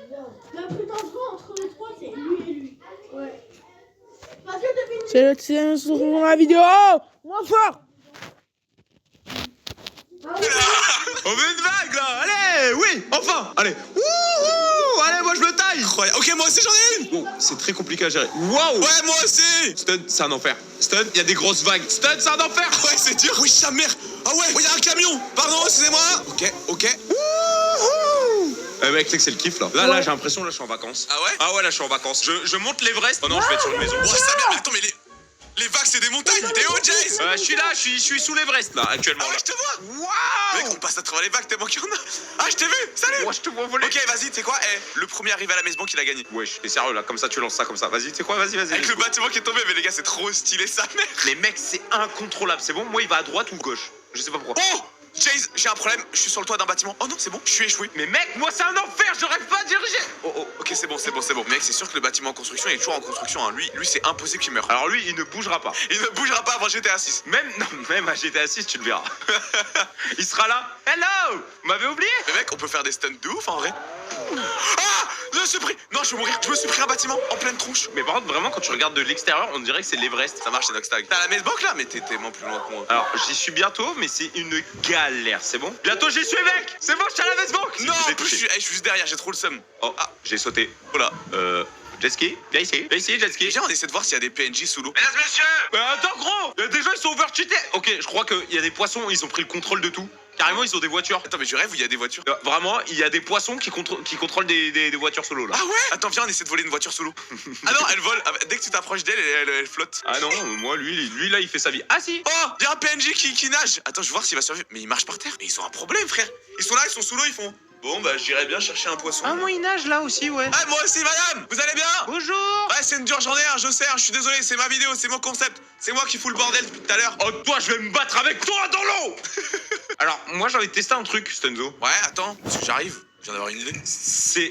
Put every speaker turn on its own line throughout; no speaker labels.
Le plus dangereux entre les trois, c'est lui et lui. Ouais. Parce que depuis...
C'est le tien sur la vidéo. Moins fort.
On veut une vague là. Allez, oui, enfin. Allez. Wouhou. Allez, moi je me taille. Incroyable. Ok, moi aussi j'en ai une. Bon, c'est très compliqué à gérer. Waouh. Ouais, moi aussi. Stun, c'est un enfer. Stun, il y a des grosses vagues. Stun, c'est un enfer. Ouais, c'est dur. Oui, sa mère. Ah ouais, il y a un camion. Pardon, excusez-moi. Ok, ok. Wouhou. Mec, tu sais que c'est le kiff là. Là, j'ai l'impression, là, je suis en vacances. Ah ouais? Ah ouais, là, je suis en vacances. Je monte l'Everest. Oh non, je vais être sur une maison. Ouais, sa mère, mais attends, mais les vagues, c'est des montagnes. T'es où, Jace? Je suis là, je suis sous l'Everest là, actuellement. Ah ouais, je te vois. Waouh. Mec, on passe à travers les vagues tellement qu'il y en a. Ah, je t'ai vu. Salut. Moi, je te vois voler. Ok, vas-y, tu sais quoi? Le premier arrivé à la maison qu'il a gagné. Wesh, t'es sérieux là? Comme ça, tu lances ça comme ça. Vas-y, tu sais quoi? Vas-y. Avec le bâtiment qui est tombé, mais les gars, c'est trop stylé, sa mère. Les mecs, c'est incontrôlable. C'est bon? Moi, il va à droite ou gauche? Je sais pas pourquoi. Oh! Chase, j'ai un problème, je suis sur le toit d'un bâtiment. Oh non, c'est bon, je suis échoué. Mais mec, moi c'est un enfer, je rêve pas à diriger. Oh, ok, c'est bon. Mec, c'est sûr que le bâtiment en construction, il est toujours en construction. Hein. Lui c'est impossible qu'il meure. Alors lui, il ne bougera pas. Il ne bougera pas avant GTA 6. Même à GTA 6, tu le verras. Il sera là. Hello. Vous m'avez oublié? Mais mec, on peut faire des stunts de ouf en vrai. Ah! Je me suis pris. Non, je vais mourir. Je me suis pris un bâtiment en pleine tronche. Mais par contre, vraiment, quand tu regardes de l'extérieur, on dirait que c'est l'Everest. Ça marche, c'est Noxtag. T'as la Messbank là, mais t'es tellement plus loin que moi. Alors, j'y suis bientôt, mais c'est une galère, c'est bon? Bientôt, j'y suis, mec! C'est bon, je suis à la Messbank! Non, en plus, je suis juste derrière, j'ai trop le seum. Oh, ah, j'ai sauté. Voilà. Jetski, viens ici, Jetski. Déjà, on essaie de voir s'il y a des PNJ sous l'eau. Mesdames, messieurs! Mais attends, gros! Il y a des gens, ils sont overcheatés! Ok, je crois qu'il y a des poissons, ils ont pris le contrôle de tout. Carrément, ils ont des voitures. Attends, mais je rêve où il y a des voitures. Vraiment, il y a des poissons qui contrôlent des voitures sous l'eau là. Ah ouais? Attends, viens, on essaie de voler une voiture sous l'eau. Ah non, elle vole. Dès que tu t'approches d'elle, elle flotte. Ah non, moi, lui là, il fait sa vie. Ah si! Oh! Il y a un PNJ qui nage. Attends, je vais voir s'il va survivre. Mais il marche par terre. Mais ils ont un problème, frère. Ils sont là, ils sont sous l'eau, ils font. Bon, bah, j'irai bien chercher un poisson. Ah, moi, il nage là aussi, ouais. Ah, moi aussi, madame! Vous allez bien? Bonjour! Ouais, c'est une dure journée, hein, je sais, je suis désolé, c'est ma vidéo, c'est mon concept. C'est moi qui fous le bordel depuis tout à l'heure. Oh, toi, je vais me battre avec toi dans l'eau! Alors, moi, j'ai envie de tester un truc, Stunzo. Ouais, attends, parce que j'arrive. Je viens d'avoir une idée.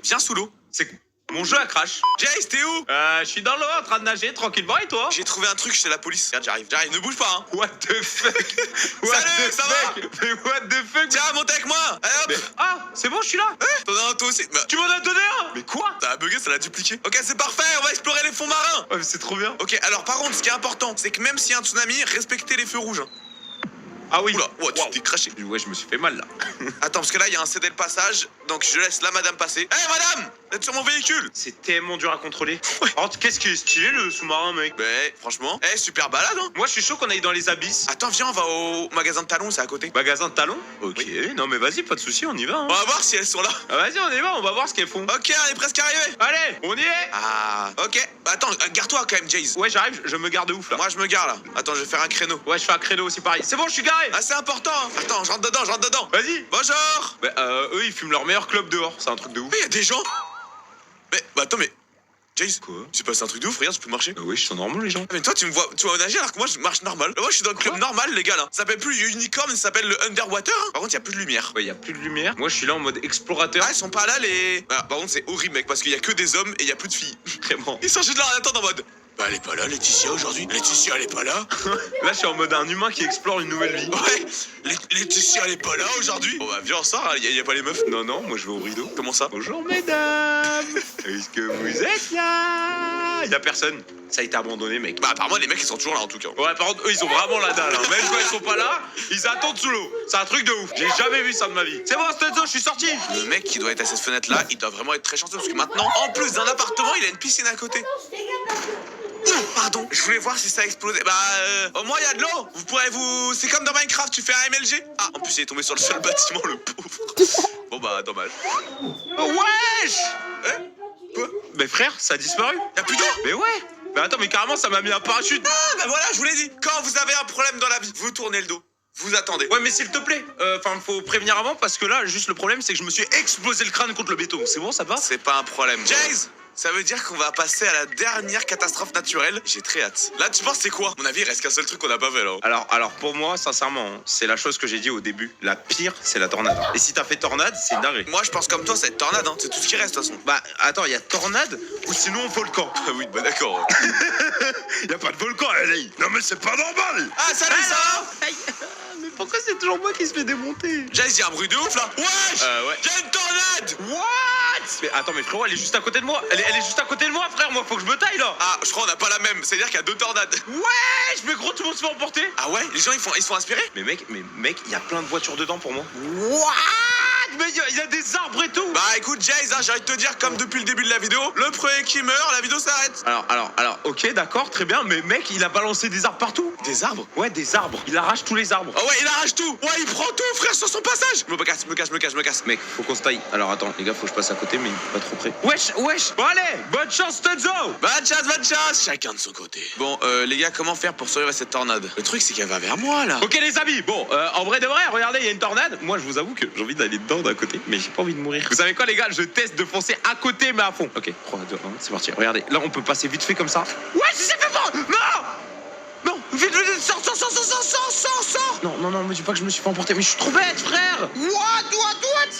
Viens sous l'eau. C'est mon jeu a crash. Jace, t'es où? Je suis dans l'eau en train de nager tranquillement et toi? J'ai trouvé un truc chez la police. Regarde, j'arrive, ne bouge pas, hein. What the fuck? Salut, ça va? Mais what the fuck? Tiens, monte avec moi. Allez, hop. Mais, ah, c'est bon, je suis là. T'en as un toi aussi. Bah, tu m'en as donné un? Mais quoi? Ça a bugué, ça l'a dupliqué. Ok, c'est parfait, on va explorer les fonds marins. Ouais, mais c'est trop bien. Ok, alors par contre, ce qui est important, c'est que même s'il y a un tsunami, respectez les feux rouges. Hein. Ah oui. Oula, ouais, tu t'es craché. Ouais, je me suis fait mal là. Attends, parce que là, il y a un CD de passage, donc je laisse la madame passer. Hé, madame! Vous êtes sur mon véhicule! C'est tellement dur à contrôler. Ouais. Alors, qu'est-ce qui est stylé le sous-marin, mec? Ben, franchement, super balade, hein? Moi, je suis chaud qu'on aille dans les abysses. Attends, viens, on va au magasin de talons, c'est à côté. Magasin de talons? Ok, oui. Non, mais vas-y, pas de soucis, on y va. Hein. On va voir si elles sont là. Ah, vas-y, on y va, on va voir ce qu'elles font. Ok, on est presque arrivé. Allez, on y est! Ah, ok. Bah, attends, garde-toi quand même, Jace. Ouais, j'arrive, je me garde de ouf là. Moi, je me gare là. Attends, je vais faire un créneau. Ouais, je fais un créneau aussi pareil. C'est bon, je suis garé! Ah, c'est important! Attends, je rentre dedans. Vas-y. Bonjour. Bah, eux, ils fument leur meilleur club dehors. C'est un truc de ouf. Mais y a des gens. Mais, bah, attends, mais. Jace, quoi? C'est pas un truc de ouf, regarde, tu peux marcher. Oui, je suis normal, les gens. Mais toi, tu vois nager alors que moi, je marche normal. Moi, je suis dans le club normal, les gars, là. Ça s'appelle plus Unicorn, ça s'appelle le Underwater. Hein. Par contre, y a plus de lumière. Ouais, y a plus de lumière. Moi, je suis là en mode explorateur. Ah, ils sont pas là, les. Ah, par contre, c'est horrible, mec, parce qu'il y a que des hommes et y a plus de filles. Vraiment. Ils sont juste là en attendant en mode. Bah, elle est pas là, Laetitia, aujourd'hui. Laetitia, elle est pas là. Là, je suis en mode un humain qui explore une nouvelle vie. Ouais, Laetitia, elle est pas là aujourd'hui. Bon, bah, viens, on sort, y a pas les meufs. Non, moi, je vais au rideau. Comment ça? Bonjour, mesdames. Est-ce que vous êtes là? Y a personne. Ça a été abandonné, mec. Bah, apparemment, les mecs, ils sont toujours là, en tout cas. Ouais, par contre, eux, ils ont vraiment la dalle. Hein. Même quand ils sont pas là, ils attendent sous l'eau. C'est un truc de ouf. J'ai jamais vu ça de ma vie. C'est bon, Stunzo, je suis sorti. Le mec qui doit être à cette fenêtre-là, il doit vraiment être très chanceux parce que maintenant, en plus d'un appartement, il a une piscine à côté. Pardon, je voulais voir si ça a explosé. Bah, au moins, il y a de l'eau. Vous pourrez vous. C'est comme dans Minecraft, tu fais un MLG. Ah, en plus, il est tombé sur le seul bâtiment, le pauvre. Bon, bah, dommage. Wesh! Quoi? Mais frère, ça a disparu. Y'a plus d'eau? Mais ouais. Mais attends, mais carrément, ça m'a mis un parachute. Ah, bah voilà, je vous l'ai dit. Quand vous avez un problème dans la vie, vous tournez le dos. Vous attendez. Ouais, mais s'il te plaît, faut prévenir avant parce que là, juste le problème, c'est que je me suis explosé le crâne contre le béton. C'est bon, ça va? C'est pas un problème. Jace! Ça veut dire qu'on va passer à la dernière catastrophe naturelle. J'ai très hâte. Là, tu penses c'est quoi? À mon avis, il reste qu'un seul truc qu'on n'a pas fait là. Alors pour moi, sincèrement, c'est la chose que j'ai dit au début. La pire, c'est la tornade. Et si t'as fait tornade, c'est une dinguerie. Moi, je pense comme toi, ça va être tornade. Hein. C'est tout ce qui reste de toute façon. Bah attends, il y a tornade ou sinon volcan. Ah oui, bah d'accord. Y a pas de volcan, LA. Non mais c'est pas normal. Ah salut, ça va? Pourquoi c'est toujours moi qui se fait démonter? Jace, il y a un bruit de ouf là. Wesh, ouais. Il y a une tornade. What? Mais attends, mais frérot, elle est juste à côté de moi. Elle est juste à côté de moi, frère. Moi, faut que je me taille là. Ah, je crois qu'on n'a pas la même. C'est-à-dire qu'il y a 2 tornades. Wesh, mais gros, tout le monde se fait emporter. Ah ouais? Les gens, ils sont inspirés? Mais mec, il y a plein de voitures dedans pour moi. What? Mais il y a des arbres et tout. Bah écoute, Jace, hein, j'ai envie de te dire, comme depuis le début de la vidéo, le premier qui meurt, la vidéo s'arrête. Alors, ok, d'accord, très bien, mais mec, il a balancé des arbres partout. Des arbres? Ouais, des arbres. Il arrache tous les arbres. Ah ouais, il arrache tout. Ouais, il prend tout, frère, sur son passage. Je me cache. Mec, faut qu'on se taille. Alors attends, les gars, faut que je passe à côté, mais pas trop près. Wesh. Bon allez, bonne chance, Stunzo. Bonne chance. Chacun de son côté. Bon, les gars, comment faire pour survivre à cette tornade? Le truc, c'est qu'elle va vers moi, là. Ok, les amis, bon, en vrai de vrai, regardez, il y a une tornade. Moi, je vous avoue que j'ai envie d'aller dedans d'un côté, mais j'ai pas envie de mourir. Vous savez quoi, les gars, je teste de foncer à côté, mais à fond. Ok, 3, 2, 1, c'est parti. Regardez, là, on peut passer vite fait comme ça. Ouais, c'est fait fort. Non, vite, sors. Non, me dis pas que je me suis fait emporter, mais je suis trop bête, frère. What?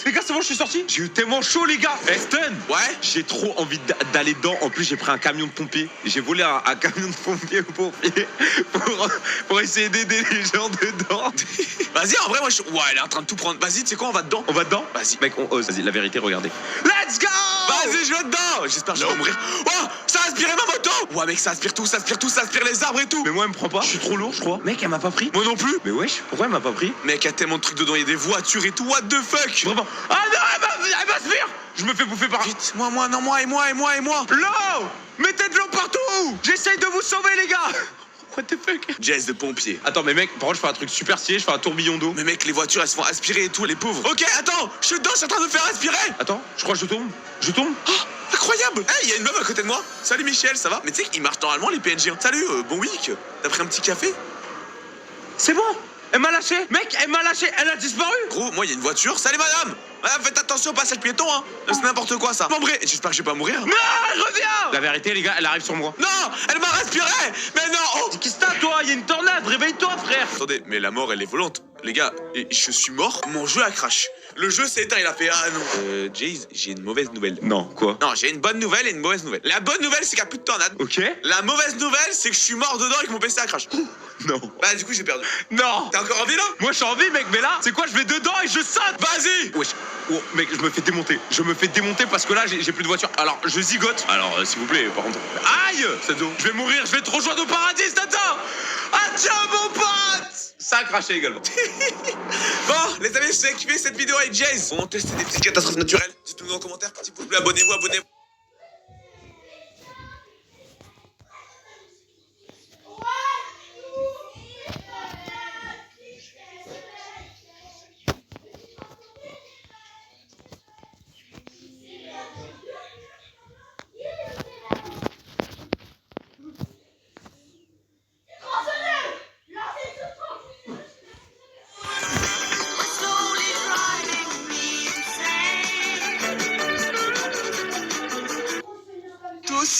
Les gars, c'est bon, je suis sorti. J'ai eu tellement chaud, les gars. Stun. Ouais. J'ai trop envie d'aller dedans. En plus, j'ai pris un camion de pompiers. J'ai volé un camion de pompiers pour essayer d'aider les gens dedans. Vas-y, en vrai, moi, ouais, elle est en train de tout prendre. Vas-y, tu sais quoi, on va dedans. Vas-y, mec, on ose. Vas-y, la vérité, regardez. Let's go. Vas-y, je vais dedans. J'espère que je vais mourir. Oh, ça a aspiré ma moto. Ouais, mec, ça aspire tout, ça aspire les arbres et tout. Mais moi, elle me prend pas. Je suis trop lourd, je crois. Mec, elle m'a pas pris. Moi non plus. Mais wesh, pourquoi elle m'a pas pris? Mec, il y a tellement de trucs dedans, il y a des voitures et tout. What the fuck? Vraiment. Ah non, elle m'aspire. Je me fais bouffer par. Vite, moi et moi. L'eau. Mettez de l'eau partout. J'essaye de vous sauver, les gars. What the fuck? Jazz de pompier. Attends, mais mec, par contre, je fais un truc super stylé, je fais un tourbillon d'eau. Mais mec, les voitures, elles se font aspirer et tout, les pauvres. Ok, attends, je suis dedans, je suis en train de me faire aspirer. Attends, je crois que je tombe. Oh, incroyable. Hey, il y a une meuf à côté de moi. Salut Michel, ça va? Mais tu sais qu'ils marchent normalement, les PNJ. Salut, bon week. T'as pris un petit café? C'est bon. Elle m'a lâché. Mec, elle a disparu. Gros, moi, il y a une voiture. Salut madame. Madame, faites attention au passage piéton, hein. C'est n'importe quoi, ça. Membré. J'espère que je vais pas mourir. Non, elle revient. La vérité, les gars, elle arrive sur moi. Non, elle m'a respiré. Mais non. Oh. Qu'est-ce que t'as, toi? Il y a une tornade. Réveille-toi, frère. Attendez, mais la mort, elle est volante. Les gars, je suis mort. Mon jeu a crash. Le jeu s'est éteint, il a fait ah non. Jace, j'ai une mauvaise nouvelle. Non, quoi? Non, j'ai une bonne nouvelle et une mauvaise nouvelle. La bonne nouvelle, c'est qu'il n'y a plus de tornade. Ok. La mauvaise nouvelle, c'est que je suis mort dedans et que mon PC a crash. Non. Bah, du coup, j'ai perdu. Non. T'es encore en vie là? Moi, je suis en vie, mec, mais là, c'est quoi? Je vais dedans et je saute. Vas-y. Wesh. Oh, mec, je me fais démonter parce que là, j'ai plus de voiture. Alors, je zigote. Alors, s'il vous plaît, par contre. Aïe! Stadzo. Je vais mourir, je vais te rejoindre au paradis, Stadzo! Adieu, mon pote! Ça a craché également. Bon, les amis, si vous avez kiffé cette vidéo avec Jace, on teste des petites catastrophes naturelles. Dites-nous dans les commentaires, petit pouce bleu, abonnez-vous.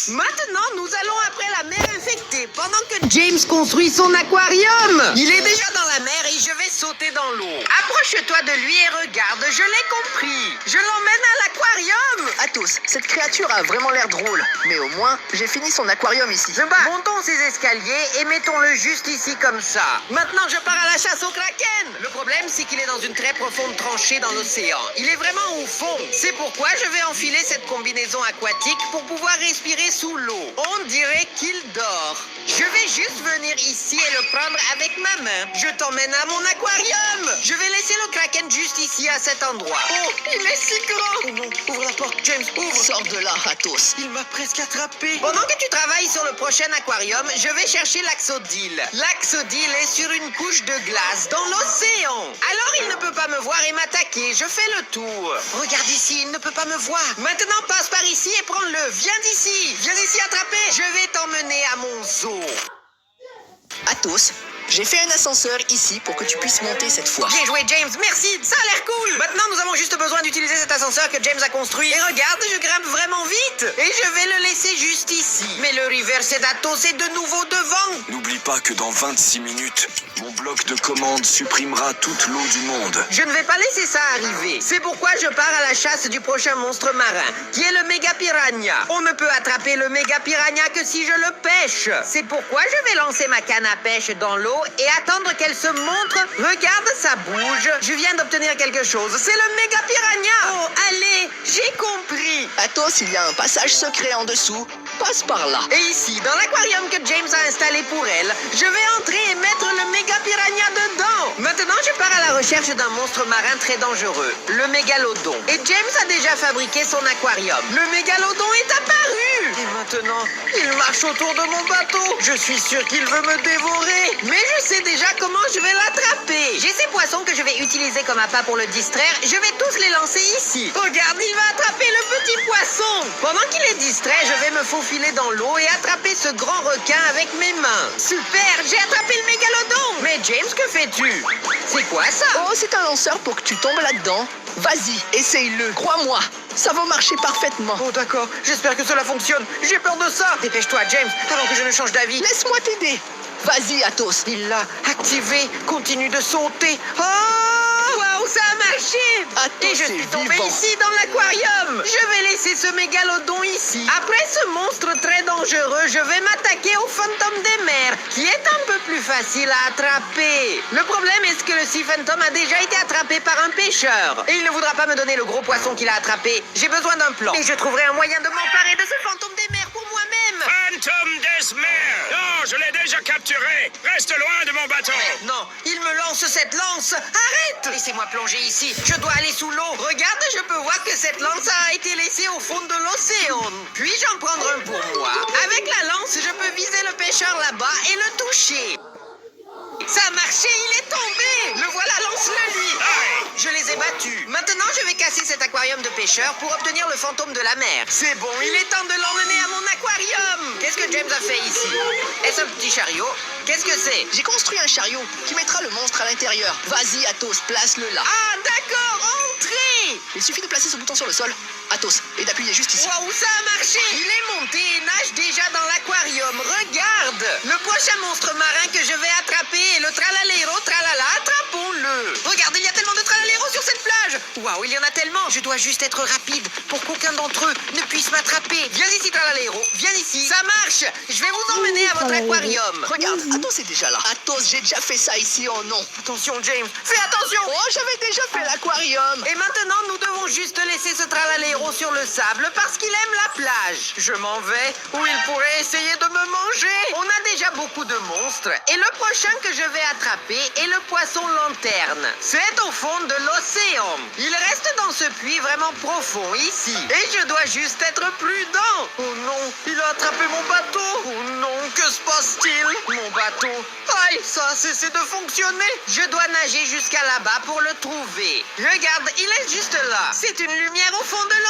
Maintenant, nous allons après la mer infectée, pendant que James construit son aquarium. Il est déjà dans la mer et je vais sauter dans l'eau. Approche-toi de lui et regarde, je l'ai compris. Je l'emmène à l'aquarium.
Athos, cette créature a vraiment l'air drôle. Mais au moins, j'ai fini son aquarium ici.
Montons ces escaliers et mettons-le juste ici comme ça. Maintenant, je pars à la chasse au kraken. Le problème, c'est qu'il est dans une très profonde tranchée dans l'océan. Il est vraiment au fond. C'est pourquoi je vais enfiler cette combinaison aquatique pour pouvoir respirer sous l'eau. On dirait qu'il dort. Je vais juste venir ici et le prendre avec ma main. Je t'emmène à mon aquarium. Je vais laisser le kraken juste ici à cet endroit.
Oh, il est si grand!
Oh non, ouvre la porte, James, ouvre.
Sors de là, Athos.
Il m'a presque attrapé. Pendant que tu travailles sur le prochain aquarium, je vais chercher l'axodile. L'axodile est sur une couche de glace dans l'océan. Alors il ne peut pas me voir et m'attaquer. Je fais le tour. Regarde ici, il ne peut pas me voir. Maintenant passe par ici et prends-le. Viens d'ici attraper. Je vais t'emmener à mon zoo.
Athos, j'ai fait un ascenseur ici pour que tu puisses monter cette fois.
Bien joué, James, merci, ça a l'air cool. Maintenant, nous avons juste besoin d'utiliser cet ascenseur que James a construit. Et regarde, je grimpe vraiment vite. Et je vais le laisser juste ici. Mais le reverse d'Athos est de nouveau devant.
N'oublie pas que dans 26 minutes, mon bloc de commande supprimera toute l'eau du monde.
Je ne vais pas laisser ça arriver. C'est pourquoi je pars à la chasse du prochain monstre marin, qui est le méga piranha. On ne peut attraper le méga piranha que si je le pêche. C'est pourquoi je vais lancer ma canne à pêche dans l'eau l'eau et attendre qu'elle se montre. Regarde, ça bouge. Je viens d'obtenir quelque chose. C'est le méga piranha. Oh, allez, j'ai compris.
Athos, il y a un passage secret en dessous. Passe par là.
Et ici, dans l'aquarium que James a installé pour elle, je vais entrer et mettre le méga piranha dedans. Maintenant, je pars à la recherche d'un monstre marin très dangereux, le mégalodon. Et James a déjà fabriqué son aquarium. Le mégalodon est apparu. Et maintenant, il marche autour de mon bateau. Je suis sûr qu'il veut me dévorer. Mais je sais déjà comment je vais l'attraper. J'ai ces poissons que je vais utiliser comme appât pour le distraire. Je vais tous les lancer ici. Regarde, il va attraper le petit poisson. Pendant qu'il est distrait, je vais me faufiler dans l'eau et attraper ce grand requin avec mes mains. Super, j'ai attrapé le mégalodon. Mais James, que fais-tu? C'est quoi ça?
Oh, c'est un lanceur pour que tu tombes là-dedans. Vas-y, essaye-le, crois-moi. Ça va marcher parfaitement.
Oh d'accord, j'espère que cela fonctionne. J'ai peur de ça. Dépêche-toi, James, avant que je ne change d'avis.
Laisse-moi t'aider. Vas-y, Athos.
Il l'a activé, continue de sauter. Oh! Waouh, ça a marché!
Athos
Et je suis
est
tombé
vivant.
ici dans l'aquarium. Je vais laisser ce mégalodon ici. Après ce monstre très dangereux, je vais m'attaquer au fantôme des mers, qui est un peu plus facile à attraper. Le problème est que le sea phantom a déjà été attrapé par un pêcheur. Et il ne voudra pas me donner le gros poisson qu'il a attrapé. J'ai besoin d'un plan. Et je trouverai un moyen de m'emparer de ce fantôme des mers pour moi-même.
Phantom des mers! Non, je l'ai déjà capturé! Reste loin de mon bateau!
Non, il me lance cette lance. Arrête! Laissez-moi plonger ici. Je dois aller sous l'eau. Regarde, je peux voir que cette lance a été laissée au fond de l'océan. Puis-je en prendre un pour moi? Avec la lance, je peux viser le pêcheur là-bas et le toucher. Ça a marché, il est tombé. Le voilà, lance-le lui. Je les ai battus. Maintenant, je vais casser cet aquarium de pêcheurs pour obtenir le fantôme de la mer. C'est bon, il est temps de l'emmener à mon aquarium. Qu'est-ce que James a fait ici? Est-ce un petit chariot? Qu'est-ce que c'est?
J'ai construit un chariot qui mettra le monstre à l'intérieur. Vas-y, Athos, place-le là.
Ah, d'accord, entrez.
Il suffit de placer ce bouton sur le sol, Athos, et d'appuyer juste ici.
Waouh, ça a marché. Il est monté et nage déjà dans l'aquarium. Regarde. Le prochain monstre marin que je vais attraper est le tralaléro tralala. Attrapons-le. Regarde, il y a tellement de tralaléros sur cette plage. Waouh, il y en a tellement. Je dois juste être rapide pour qu'aucun d'entre eux ne puisse m'attraper. Viens ici, tralaléro. Viens ici. Ça marche. Je vais vous emmener à votre aquarium.
Regarde, Athos est déjà là. Athos, j'ai déjà fait ça ici, oh non.
Attention, James. Fais attention.
Oh, j'avais déjà fait l'aquarium.
Et maintenant, nous devons juste laisser ce tralaléro sur le sable parce qu'il aime la plage. Je m'en vais où il pourrait essayer de me manger. On a déjà beaucoup de monstres et le prochain que je vais attraper est le poisson lanterne. C'est au fond de l'océan. Il reste dans ce puits vraiment profond ici. Et je dois juste être prudent. Oh non, il a attrapé mon bateau. Oh non, que se passe-t-il? Mon bateau. Aïe, ça a cessé de fonctionner. Je dois nager jusqu'à là-bas pour le trouver. Regarde, il est juste là. C'est une lumière au fond de l'océan.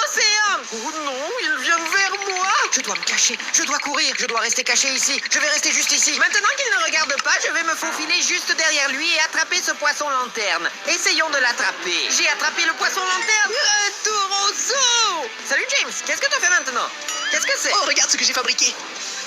Oh non, il vient vers moi. Je dois me cacher, je dois courir, je dois rester caché ici. Je vais rester juste ici. Maintenant qu'il ne regarde pas, je vais me faufiler juste derrière lui et attraper ce poisson lanterne. Essayons de l'attraper. J'ai attrapé le poisson lanterne. Retour au zoo. Salut James, qu'est-ce que tu fais maintenant? Qu'est-ce que c'est?
Oh, regarde ce que j'ai fabriqué.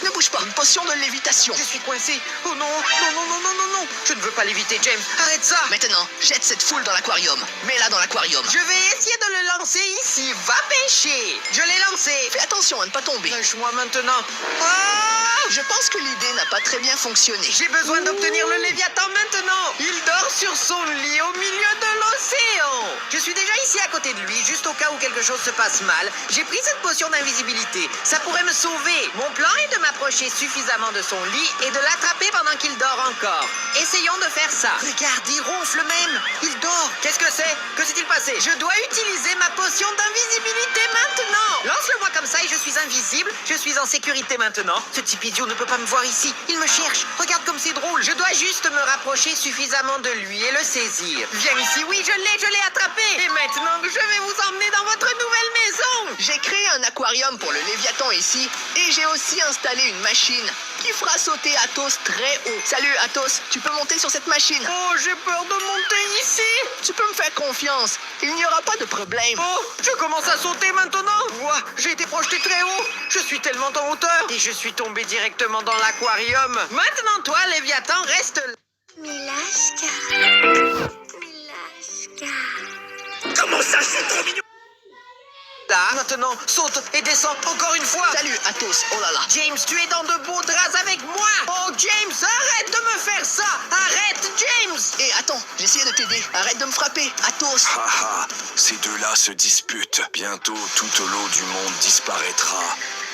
Ne bouge pas, une potion de lévitation.
Je suis coincé. Oh non, non, non, non, non, non, non. Je ne veux pas l'éviter, James. Arrête ça.
Maintenant, jette cette foule dans l'aquarium. Mets-la dans l'aquarium.
Je vais essayer de le lancer ici. Va pêcher. Je l'ai lancé.
Fais attention à ne pas tomber.
Lâche-moi maintenant. Ah!
Je pense que l'idée n'a pas très bien fonctionné.
J'ai besoin d'obtenir le Léviathan maintenant. Il dort sur son lit au milieu de l'océan. Je suis déjà ici à côté de lui, juste au cas où quelque chose se passe mal. J'ai pris cette potion d'invisibilité. Ça pourrait me sauver. Mon plan est de m'approcher suffisamment de son lit et de l'attraper pendant qu'il dort encore. Essayons de faire ça. Regarde, il ronfle même. Il dort. Qu'est-ce que c'est? Que s'est-il passé? Je dois utiliser ma potion d'invisibilité maintenant. Lance-le-moi comme ça et je suis invisible. Je suis en sécurité maintenant. Ce type idiot ne peut pas me voir ici. Il me cherche. Regarde comme c'est drôle. Je dois juste me rapprocher suffisamment de lui et le saisir. Viens ici. Oui, je l'ai attrapé. Et maintenant, je vais vous emmener dans votre nouvelle maison.
J'ai créé un aquarium pour le Léviathan ici et j'ai aussi installé une machine qui fera sauter Athos très haut. Salut Athos, tu peux monter sur cette machine?
Oh, j'ai peur de monter ici.
Tu peux me faire confiance, il n'y aura pas de problème.
Oh, je commence à sauter maintenant. Ouah, j'ai été projeté très haut. Je suis tellement en hauteur. Et je suis tombé directement dans l'aquarium. Maintenant, toi, Léviathan, reste là.
Milashka. Milashka.
Comment ça, c'est trop mignon?
Là, maintenant, saute et descends encore une fois.
Salut, Athos. Oh là là.
James, tu es dans de beaux draps avec moi. Oh, James, arrête de me faire ça. Arrête, James.
Et attends, j'essayais de t'aider. Arrête de me frapper, Athos.
Haha, ces deux-là se disputent. Bientôt, toute l'eau du monde disparaîtra.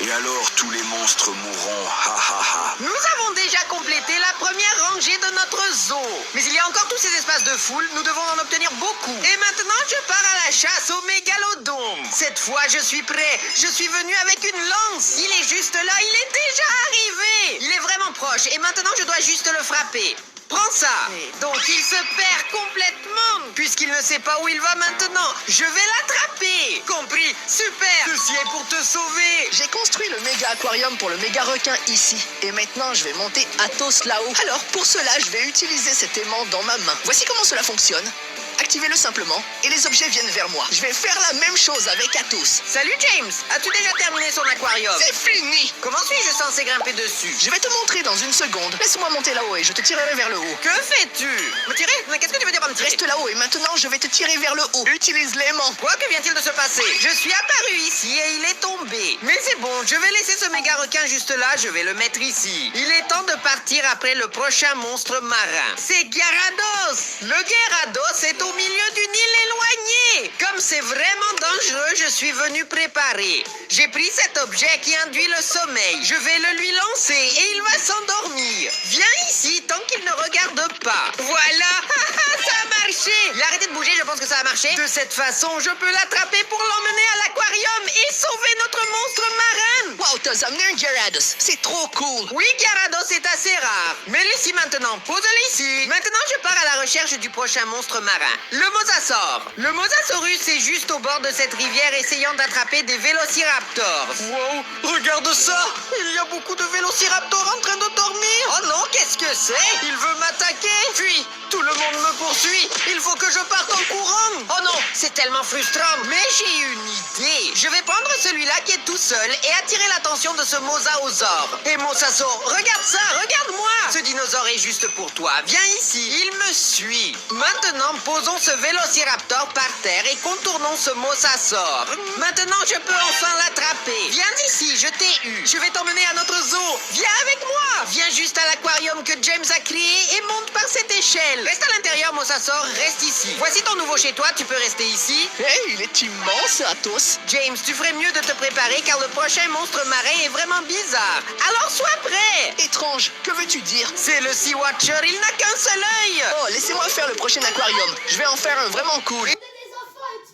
Et alors, tous les monstres mourront. Hahaha.
Nous avons déjà complété la première rangée de notre zoo. Mais il y a encore tous ces espaces de foule, nous devons en obtenir beaucoup. Et maintenant, je pars à la chasse au mégalodon. Cette fois, je suis prêt. Je suis venu avec une lance. Il est juste là, il est déjà arrivé. Il est vraiment proche et maintenant, je dois juste le frapper. Prends ça. Donc, il se perd complètement. Puisqu'il ne sait pas où il va maintenant, je vais l'attraper. Compris? Super. Ceci est pour te sauver.
J'ai construit le méga aquarium pour le méga requin ici. Et maintenant, je vais monter Athos là-haut. Alors, pour cela, je vais utiliser cet aimant dans ma main. Voici comment cela fonctionne. Activez-le simplement et les objets viennent vers moi. Je vais faire la même chose avec Athos.
Salut James. As-tu déjà terminé son aquarium?
C'est fini.
Comment suis-je censé grimper dessus?
Je vais te montrer dans une seconde. Laisse-moi monter là-haut et je te tirerai vers le haut.
Que fais-tu? Me tirer? Mais qu'est-ce que tu veux dire par me tirer?
Reste là-haut et maintenant, je vais te tirer vers le haut. Utilise l'aimant.
Quoi? Que vient-il de se passer? Je suis apparu ici et il est tombé. Mais c'est bon, je vais laisser ce méga requin juste là, je vais le mettre ici. Il est temps de partir après le prochain monstre marin. C'est Gyarados. Le Gyarados est au milieu d'une île éloignée. Comme c'est vraiment dangereux, je suis venu préparer. J'ai pris cet objet qui induit le sommeil. Je vais le lui lancer et il va s'endormir. Viens ici tant qu'il ne regarde pas. Voilà. Ça a marché. Il a arrêté de bouger, je pense que ça a marché. De cette façon, je peux l'attraper pour l'emmener à l'aquarium et sauver notre monstre marin.
Wow, t'as amené un Gyarados. C'est trop cool.
Oui, Gyarados est assez rare. Mais ici maintenant, pose-le ici. Maintenant, je pars à la recherche du prochain monstre marin. Le mosasaure. Le mosasaurus est juste au bord de cette rivière essayant d'attraper des vélociraptors. Wow, regarde ça. Il y a beaucoup de vélociraptors en train de dormir. Oh non, qu'est-ce que c'est? Il veut m'attaquer. Fuis. Tout le monde me poursuit. Il faut que je parte en courant. Oh non, c'est tellement frustrant. Mais j'ai une idée. Je vais prendre celui-là qui est tout seul et attirer l'attention de ce mosasaure. Et mosasaure, regarde ça, regarde-moi. Ce dinosaure est juste pour toi. Viens ici, il me suit. Maintenant, posons ce vélociraptor par terre et contournons ce mosasaure. Maintenant, je peux enfin l'attraper. Viens ici, je t'ai eu. Je vais t'emmener à notre zoo. Viens avec moi. Viens juste à l'aquarium que James a créé et monte par cette échelle. Reste à l'intérieur, mosasaure, reste ici. Voici ton nouveau chez toi, tu peux rester ici.
Hey, il est immense, Athos.
James, tu ferais mieux de te préparer car le prochain monstre marin est vraiment bizarre. Alors sois prêt.
Étrange, que veux-tu dire?
C'est le Sea Watcher, il n'a qu'un seul œil.
Oh, laissez-moi faire le prochain aquarium. Je vais en faire un vraiment cool.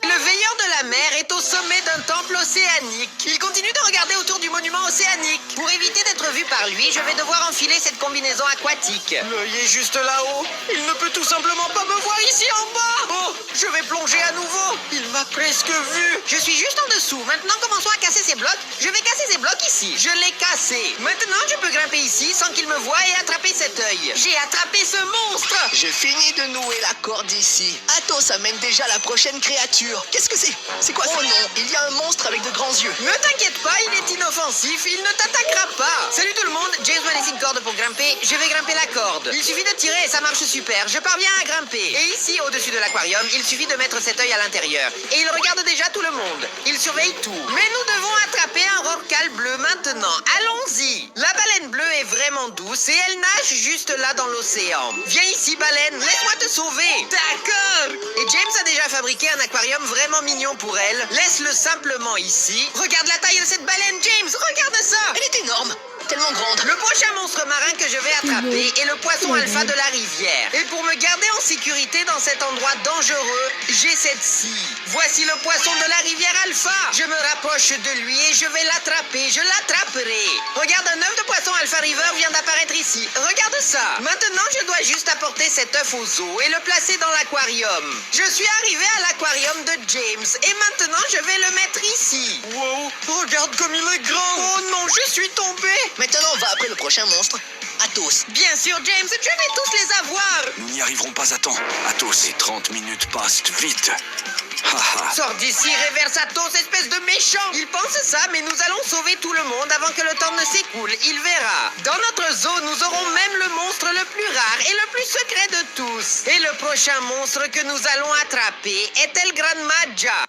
Le veilleur de la mer est au sommet d'un temple océanique. Il continue de regarder autour du monument océanique. Pour éviter d'être vu par lui, je vais devoir enfiler cette combinaison aquatique. L'œil est juste là-haut. Il ne peut tout simplement pas me voir ici en bas. Oh, je vais plonger à nouveau. Il m'a presque vu. Je suis juste en dessous. Maintenant, commençons à casser ces blocs. Je vais casser ces blocs ici. Je l'ai cassé. Maintenant, je peux grimper ici sans qu'il me voie et attraper cet œil. J'ai attrapé ce monstre.
Je finis de nouer la corde ici. Athos amène déjà la prochaine créature. Qu'est-ce que c'est? C'est quoi ça? Oh non, il y a un monstre avec de grands yeux.
Ne t'inquiète pas, il est inoffensif, il ne t'attaquera pas. Salut tout le monde, James m'a laissé une corde pour grimper, je vais grimper la corde. Il suffit de tirer et ça marche super, je parviens à grimper. Et ici, au-dessus de l'aquarium, il suffit de mettre cet œil à l'intérieur. Et il regarde déjà tout le monde, il surveille tout. Mais nous devons attraper un rorqual bleu maintenant, allons-y. La baleine bleue est vraiment douce et elle nage juste là dans l'océan. Viens ici baleine, laisse-moi te sauver. D'accord. Et James a déjà fabriqué un aquarium vraiment mignon pour elle. Laisse-le simplement ici. Regarde la taille de cette baleine, James. Regarde ça.
Elle est énorme, tellement grande.
Le prochain monstre marin que je vais attraper est le poisson alpha de la rivière. Et pour me garder en sécurité dans cet endroit dangereux, j'ai cette scie. Voici le poisson de la rivière alpha. Je me rapproche de lui et je vais l'attraper. Je l'attraperai. Regarde, un œuf de poisson alpha river vient d'apparaître ici. Regarde ça. Maintenant, je dois juste apporter cet œuf au zoo et le placer dans l'aquarium. Je suis arrivé à l'aquarium de James et maintenant je vais le mettre ici. Wow, regarde comme il est grand. Oh non, je suis tombé.
Maintenant, on va après le prochain monstre, Athos.
Bien sûr, James, je vais tous les avoir.
Nous n'y arriverons pas à temps. Athos, ces 30 minutes passent vite. Haha.
Sors d'ici, réverse Athos, espèce de méchant. Il pense ça, mais nous allons sauver tout le monde avant que le temps ne s'écoule. Il verra. Dans notre zoo, nous aurons même le monstre le plus rare et le plus secret de tous. Et le prochain monstre que nous allons attraper est El Gran Maja.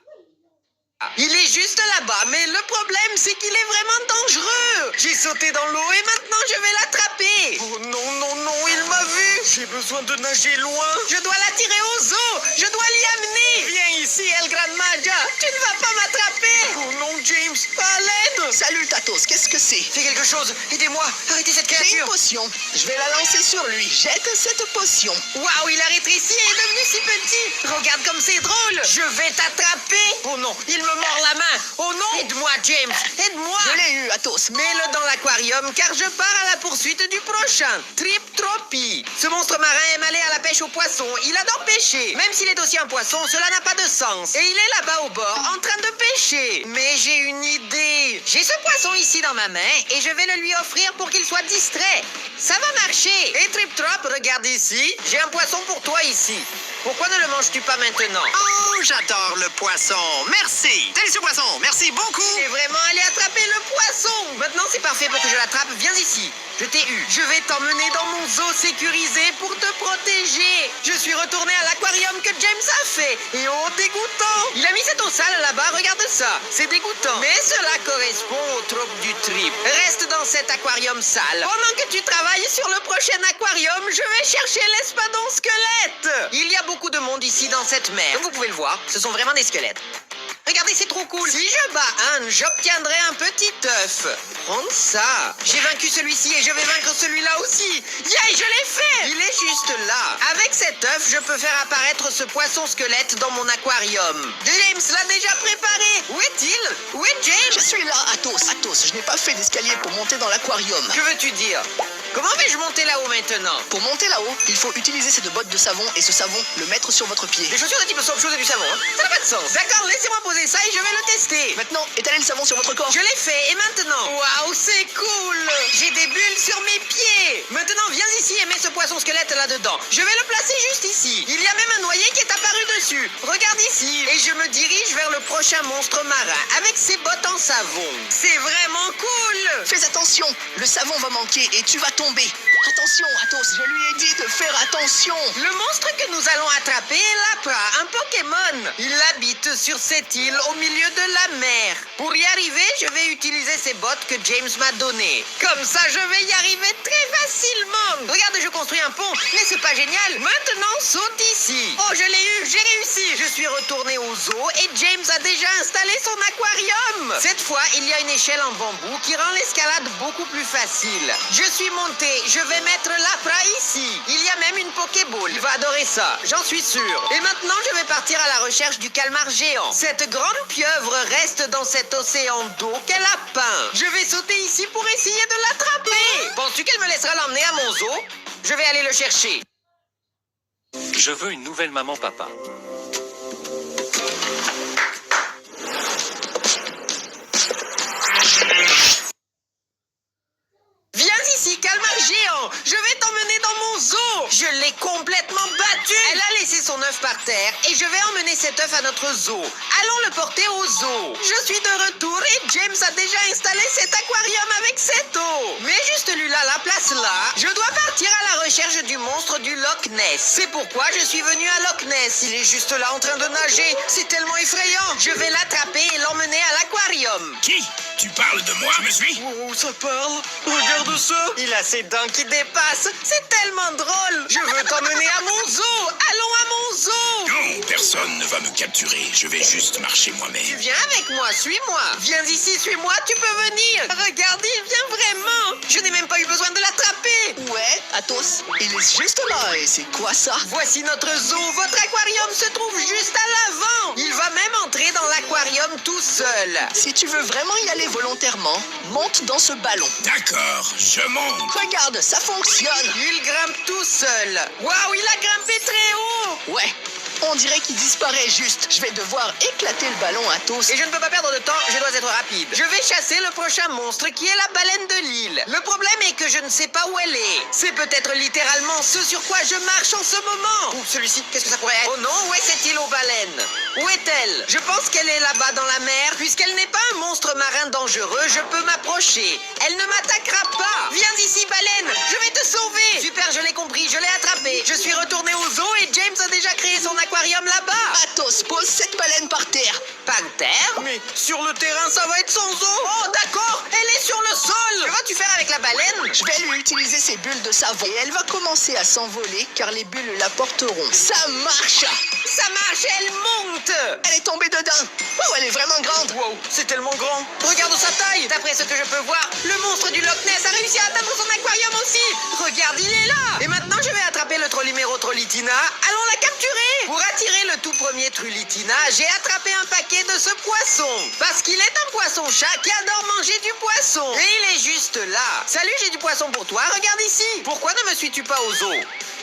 Il est juste là-bas, mais le problème c'est qu'il est vraiment dangereux. J'ai sauté dans l'eau et maintenant je vais l'attraper. Oh non, non, non, il m'a vu. J'ai besoin de nager loin. Je dois l'attirer aux eaux. Je dois l'y amener. Viens ici, El Gran Maja. Tu ne vas pas m'attraper. Oh non, James, à l'aide.
Salut Tatos, qu'est-ce que c'est?
Fais quelque chose. Aidez-moi. Arrêtez cette
J'ai une
créature.
potion. Je vais la lancer sur lui. Jette cette potion.
Waouh, il a rétréci et est devenu si petit. Regarde comme c'est drôle. Je vais t'attraper. Oh non, il me mord la main. Oh non. Aide-moi, James. Aide-moi.
Je l'ai eu, Athos.
Mets-le dans l'aquarium car je pars à la poursuite du prochain. Triptropie. Ce monstre marin aime aller à la pêche aux poissons. Il adore pêcher. Même s'il est aussi un poisson, cela n'a pas de sens. Et il est là-bas au bord en train de pêcher. Mais j'ai une idée. J'ai ce poisson ici dans ma main et je vais le lui offrir pour qu'il soit distrait. Ça va marcher. Et Trip-Trop, regarde ici. J'ai un poisson pour toi ici. Pourquoi ne le manges-tu pas maintenant?
Oh, j'adore le poisson. Merci. Délicieux poisson. Merci beaucoup.
C'est vraiment aller attraper le poisson. Maintenant, c'est parfait pour que je l'attrape. Viens ici. Je t'ai eu. Je vais t'emmener dans mon zoo sécurisé pour te protéger. Je suis retourné à l'aquarium que James a fait. Et oh, dégoûtant. Il a mis cette eau sale là-bas. Regarde ça. C'est dégoûtant. Mais cela correspond au trope du trip. Reste dans cet aquarium sale. Pendant que tu travailles sur le prochain aquarium, je vais chercher l'espadon squelette. Il y a beaucoup de monde ici dans cette mer. Comme vous pouvez le voir, ce sont vraiment des squelettes. Regardez, c'est trop cool. Si je bats un, j'obtiendrai un petit œuf. Prends ça. J'ai vaincu celui-ci et je vais vaincre celui-là aussi. Yay, je l'ai fait. Il est juste là. Avec cet œuf, je peux faire apparaître ce poisson squelette dans mon aquarium. James l'a déjà préparé. Où est-il? Où est James?
Je suis là, Athos. Athos, je n'ai pas fait d'escalier pour monter dans l'aquarium.
Que veux-tu dire? Comment vais-je monter là-haut maintenant?
Pour monter là-haut, il faut utiliser cette botte de savon et ce savon, le mettre sur votre pied.
Les chaussures de type sauve chose et du savon, hein? Ça n'a pas de sens. D'accord, laissez-moi poser ça et je vais le tester.
Maintenant, étalez le savon sur votre corps.
Je l'ai fait et maintenant? Waouh, c'est cool. J'ai des bulles sur mes pieds. Maintenant, viens ici et mets ce poisson squelette là-dedans. Je vais le placer juste ici. Il y a même un noyer qui est apparu dessus. Regarde ici. Et je me dirige vers le prochain monstre marin avec ses bottes en savon. C'est vraiment cool.
Fais attention, le savon va manquer et tu vas tomber. Attention, Athos, je lui ai dit de faire attention.
Le monstre que nous allons attraper est Lapra, un Pokémon. Il habite sur cette île au milieu de la mer. Pour y arriver, je vais utiliser ces bottes que James m'a données. Comme ça, je vais y arriver très facilement. Regarde, je construis un pont, mais c'est pas génial. Maintenant, saute ici. Oh, je l'ai eu, j'ai réussi. Je suis retourné au zoo et James a déjà installé son aquarium. Cette fois, il y a une échelle en bambou qui rend l'escalade beaucoup plus facile. Je suis monté, je vais mettre Lapra ici. Il y a même une Pokéball. Il va adorer ça, j'en suis sûr. Et maintenant, je vais partir à la recherche du calmar géant. Cette grande pieuvre reste dans cet océan d'eau qu'elle a peint. Je vais sauter ici pour essayer de l'attraper. Penses-tu qu'elle me laissera l'emmener à mon zoo? Je vais aller le chercher.
Je veux une nouvelle maman-papa.
Viens ici, calmar géant. Je vais t'emmener dans mon zoo. Je l'ai complètement battu. Elle a laissé son œuf par terre et je vais emmener cet œuf à notre zoo. Allons le porter au zoo. Je suis de retour et James a déjà installé cet aquarium avec cette eau. Mais juste lui là, la place là. Je dois partir à la recherche du monstre du Loch Ness. C'est pourquoi je suis venu à Loch Ness. Il est juste là en train de nager. C'est tellement effrayant. Je vais l'attraper et l'emmener à l'aquarium.
Qui? Tu parles de moi, me suis?
Oh, ça parle. Regarde ça. Il a ses dents qui dépassent. C'est tellement drôle. Je veux t'emmener à mon zoo. Allons à mon zoo.
Non, personne ne va me capturer. Je vais juste marcher
Tu
moi-même.
viens avec moi, suis-moi. Viens ici, suis-moi, tu peux venir. Regarde, il vient vraiment. Je n'ai même pas eu besoin de l'attraper.
Ouais, Athos, il est juste là et c'est quoi ça?
Voici notre zoo. Votre aquarium se trouve juste à l'avant. Il va même entrer dans l'aquarium tout seul.
Si tu veux vraiment y aller volontairement, monte dans ce ballon.
D'accord, je monte.
Regarde, ça fonctionne.
Il grimpe tout seul. Waouh, il a grimpé très haut.
Ouais, on dirait qu'il disparaît juste. Je vais devoir éclater le ballon, Athos.
Et je ne peux pas perdre de temps, je dois être rapide. Je vais chasser le prochain monstre qui est la baleine de l'île. Le problème est que je ne sais pas où elle est. C'est peut-être littéralement ce sur quoi je marche en ce moment. Ou celui-ci, qu'est-ce que ça pourrait être? Oh non, où est cette île aux baleines? Où est-elle? Je pense qu'elle est là-bas dans la mer. Puisqu'elle n'est pas un monstre marin dangereux, je peux m'approcher. Elle ne m'attaquera pas. Viens ici, baleine, je vais te sauver. Super, je l'ai compris, je l'ai attrapée. Je suis retourné au zoo et James a déjà créé son aquarium là-bas.
Athos, pose cette baleine par terre.
Par terre? Mais sur le terrain, ça va être sans eau. Oh, d'accord, elle est sur le sol. Que vas-tu faire avec la baleine?
Je vais lui utiliser ses bulles de savon. Et elle va commencer à s'envoler car les bulles la porteront. Ça marche!
Ça marche, elle monte.
Elle est tombée dedans. Oh, elle est vraiment grande.
Wow, c'est tellement grand. Regarde sa taille. D'après ce que je peux voir, le monstre du Loch Ness a réussi à atteindre son aquarium aussi. Regarde, il est là. Et maintenant, je vais attraper le Trollimero Trollitina. Allons la capturer. Pour attirer le tout premier Trullitina, j'ai attrapé un paquet de ce poisson. Parce qu'il est un poisson-chat qui adore manger du poisson. Et il est juste là. Salut, j'ai du poisson pour toi. Regarde ici. Pourquoi ne me suis-tu pas au zoo?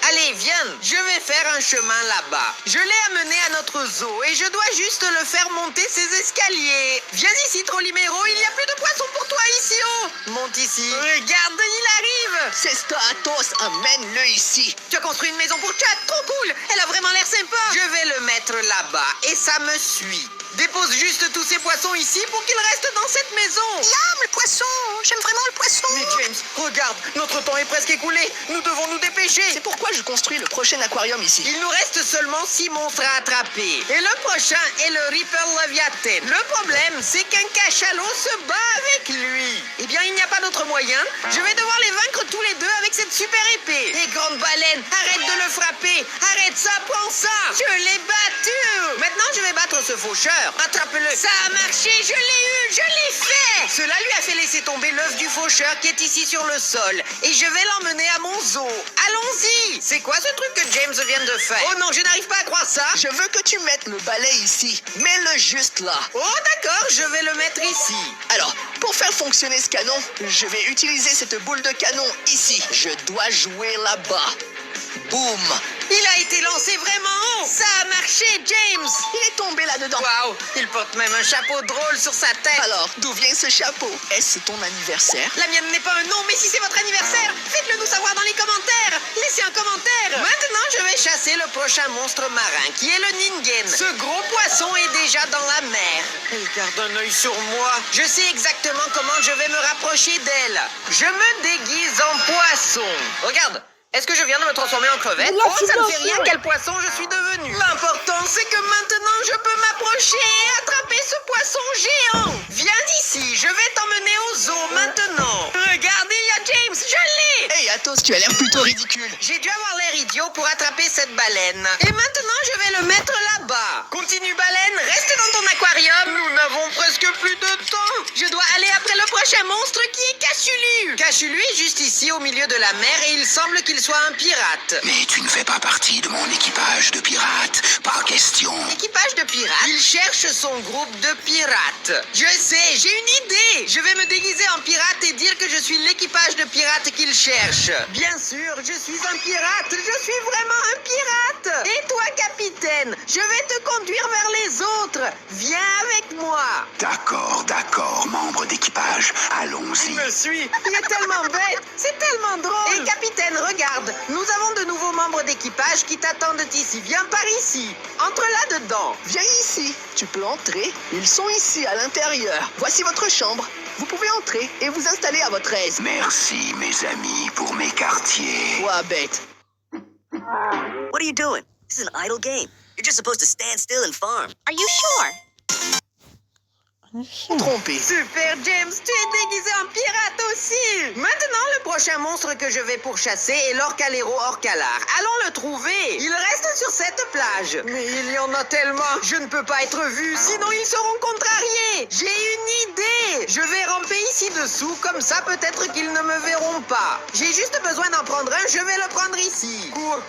Allez, viens, je vais faire un chemin là-bas. Je l'ai amené à notre zoo et je dois juste le faire monter ses escaliers. Viens ici, Trollimero, il y a plus de poissons pour toi ici haut. Monte ici. Regarde, il arrive.
C'est ça, Athos, emmène-le ici.
Tu as construit une maison pour chat, trop cool. Elle a vraiment l'air sympa. Je vais le mettre là-bas et ça me suit. Dépose juste tous ces poissons ici pour qu'ils restent dans cette maison.
Miam, le poisson. J'aime vraiment le poisson.
Mais James, regarde, notre temps est presque écoulé. Nous devons nous dépêcher.
C'est pourquoi je construis le prochain aquarium ici.
Il nous reste seulement 6 monstres à attraper. Et le prochain est le Reaper Leviathan. Le problème, c'est qu'un cachalot se bat avec lui. Eh bien, il n'y a pas d'autre moyen. Je vais devoir les vaincre tous les deux avec cette super épée. Et grande baleine, arrête de le frapper. Arrête ça, prends ça. Je l'ai battu. Maintenant, je vais battre ce faucheur. Attrape-le. Ça a marché, je l'ai eu, je l'ai fait. Cela lui a fait laisser tomber l'œuf du faucheur qui est ici sur le sol. Et je vais l'emmener à mon zoo. Allons-y. C'est quoi ce truc que James vient de faire? Oh non, je n'arrive pas à croire ça.
Je veux que tu mettes le balai ici. Mets-le juste là.
Oh d'accord, je vais le mettre ici.
Alors, pour faire fonctionner ce canon, je vais utiliser cette boule de canon ici. Je dois jouer là-bas. Boum!
Il a été lancé vraiment haut. Ça a marché, James.
Il est tombé là-dedans.
Waouh, il porte même un chapeau drôle sur sa tête.
Alors, d'où vient ce chapeau? Est-ce ton anniversaire?
La mienne n'est pas un nom, mais si c'est votre anniversaire, faites-le nous savoir dans les commentaires. Laissez un commentaire. Maintenant, je vais chasser le prochain monstre marin, qui est le Ningen. Ce gros poisson est déjà dans la mer. Elle garde un œil sur moi. Je sais exactement comment je vais me rapprocher d'elle. Je me déguise en poisson. Regarde. Est-ce que je viens de me transformer en crevette? Oh, ça ne fait rien quel poisson je suis devenu. L'important, c'est que maintenant, je peux m'approcher et attraper ce poisson géant. Viens d'ici, je vais t'emmener au zoo maintenant. Regardez, il y a James, je l'ai.
Hey, Athos, tu as l'air plutôt ridicule.
J'ai dû avoir l'air idiot pour attraper cette baleine. Et maintenant, je vais le mettre là-bas. Continue, baleine, reste dans ton aquarium. Nous n'avons presque plus de temps. Je dois aller après le prochain monstre qui est Cachulu. Cachulu est juste ici au milieu de la mer et il semble qu'il soit un pirate.
Mais tu ne fais pas partie de mon équipage de pirates. Pas question.
Équipage de pirates? Il cherche son groupe de pirates. Je sais, j'ai une idée. Je vais me déguiser en pirate et dire que je suis l'équipage de pirates qu'il cherche. Bien sûr, je suis un pirate. Je suis vraiment un pirate. Et toi, capitaine, je vais te conduire vers les autres. Viens avec moi.
D'accord, membre d'équipage. Allons-y.
Me suis. Il est tellement bête. C'est tellement drôle. Et capitaine, regarde. Nous avons de nouveaux membres d'équipage qui t'attendent ici. Viens par ici. Entre là-dedans.
Viens ici. Tu peux entrer. Ils sont ici, à l'intérieur. Voici votre chambre. Vous pouvez entrer et vous installer à votre aise.
Merci, mes amis, pour mes quartiers.
Quoi, bête?
What are you doing? This is an idle game. You're just supposed to stand still and farm.
Are you sure?
Trompé.
Super, James, tu es déguisé en pirate aussi. Maintenant, le prochain monstre que je vais pourchasser est l'Orcalero Orcalar. Allons le trouver. Il reste sur cette plage. Mais il y en a tellement. Je ne peux pas être vu, sinon ils seront contrariés. J'ai une idée. Je vais ramper ici dessous, comme ça peut-être qu'ils ne me verront pas. J'ai juste besoin d'en prendre un, je vais le prendre ici. Cours.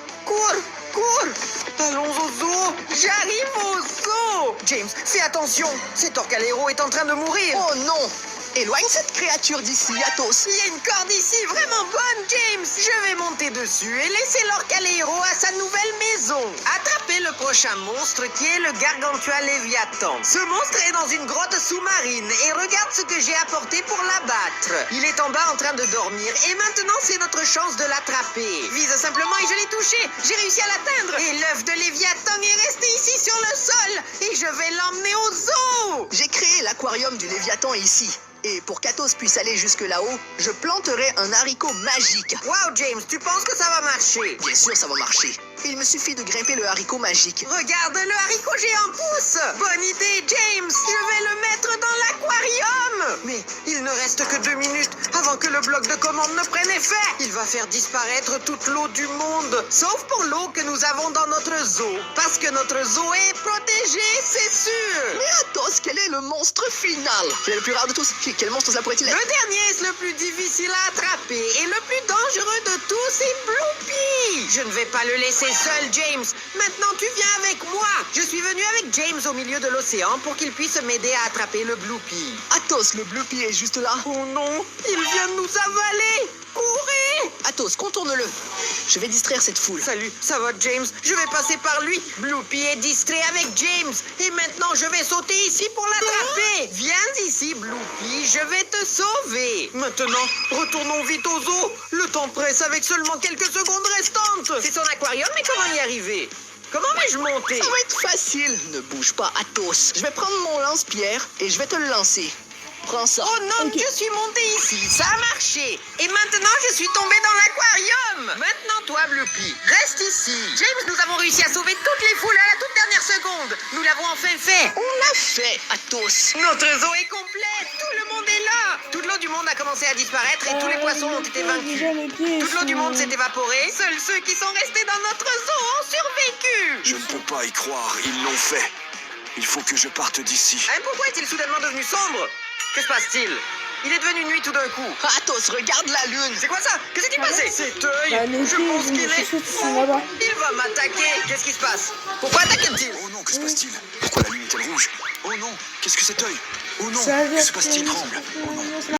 Allons au zoo. J'arrive au zoo. James, fais attention. Cet Orcalero est en train de mourir.
Oh non! Éloigne cette créature d'ici, Athos.
Il y a une corde ici, vraiment bonne, James. Je vais monter dessus et laisser l'Orcalero à sa nouvelle maison. Attrapez le prochain monstre qui est le Gargantua Léviathan. Ce monstre est dans une grotte sous-marine et regarde ce que j'ai apporté pour l'abattre. Il est en bas en train de dormir et maintenant c'est notre chance de l'attraper. Vise simplement et je l'ai touché. J'ai réussi à l'atteindre. Et l'œuf de Léviathan est resté ici sur le sol et je vais l'emmener au zoo.
J'ai créé l'aquarium du Léviathan ici. Et pour qu'Athos puisse aller jusque là-haut, je planterai un haricot magique.
Wow, James, tu penses que ça va marcher?
Bien sûr, ça va marcher. Il me suffit de grimper le haricot magique.
Regarde, le haricot géant pousse. Bonne idée, James. Je vais le mettre dans l'aquarium. Mais il ne reste que 2 minutes avant que le bloc de commande ne prenne effet. Il va faire disparaître toute l'eau du monde, sauf pour l'eau que nous avons dans notre zoo. Parce que notre zoo est protégé, c'est sûr.
Mais Athos, quel est le monstre final? Quel est le plus rare de tous? Quel monstre cela pourrait-il être?
Le dernier est le plus difficile à attraper et le plus dangereux de tous, c'est Bloopy. Je ne vais pas le laisser seul, James. Maintenant, tu viens avec moi. Je suis venu avec James au milieu de l'océan pour qu'il puisse m'aider à attraper le Bloopy.
Athos, le Bloopy est juste là.
Oh non, il vient de nous avaler. Courez!
Athos, contourne-le. Je vais distraire cette foule.
Salut, ça va, James? Je vais passer par lui. Bloopy est distrait avec James. Et maintenant, je vais sauter ici pour l'attraper. Viens ici, Bloopy. Je vais te sauver. Maintenant, retournons vite au zoo. Le temps presse avec seulement quelques secondes restantes. C'est son aquarium, mais comment y arriver? Comment vais-je monter?
Ça va être facile. Ne bouge pas, Athos. Je vais prendre mon lance-pierre et je vais te le lancer. Prends ça.
Oh non, je suis monté ici, ça a marché. Et maintenant, je suis tombé dans l'aquarium. Maintenant, toi, Bloopy, reste ici. James, nous avons réussi à sauver toutes les foules à la toute dernière seconde. Nous l'avons enfin fait.
On l'a fait, Athos.
Notre zoo est complet. Tout le monde est là. Toute l'eau du monde a commencé à disparaître et tous les poissons ont été vaincus. Toute l'eau du monde s'est évaporée. Seuls ceux qui sont restés dans notre zoo ont survécu.
Je ne peux pas y croire, ils l'ont fait. Il faut que je parte d'ici.
Hein, pourquoi est-il soudainement devenu sombre? Que se passe-t-il? Il est devenu nuit tout d'un coup.
Athos, regarde la lune.
C'est quoi ça? Qu'est-ce qui s'est passé? Cet œil, je pense qu'il est fou. Il va m'attaquer. Qu'est-ce qui se passe? Pourquoi attaque-t-il?
Oh non, que se passe-t-il? Pourquoi la lune est-elle rouge? Oh non, qu'est-ce que cet œil? Oh non,
Ça
que se passe-t-il? Tremble. Oh non.